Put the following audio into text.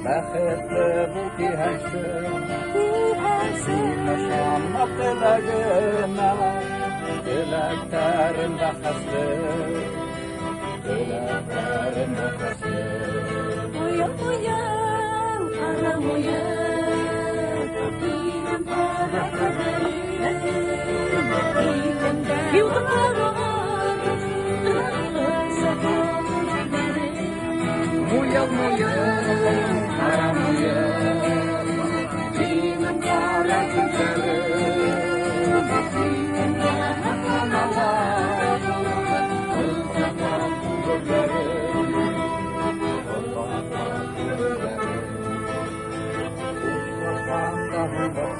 بخت بوکی هستم سینشم دلگنا دلکترم بخسته دلکترم بخسته مویا مویا para مویا اینم para Moja moja, para moja, inam para cincere, inam para mala, para pugare, para pugare, para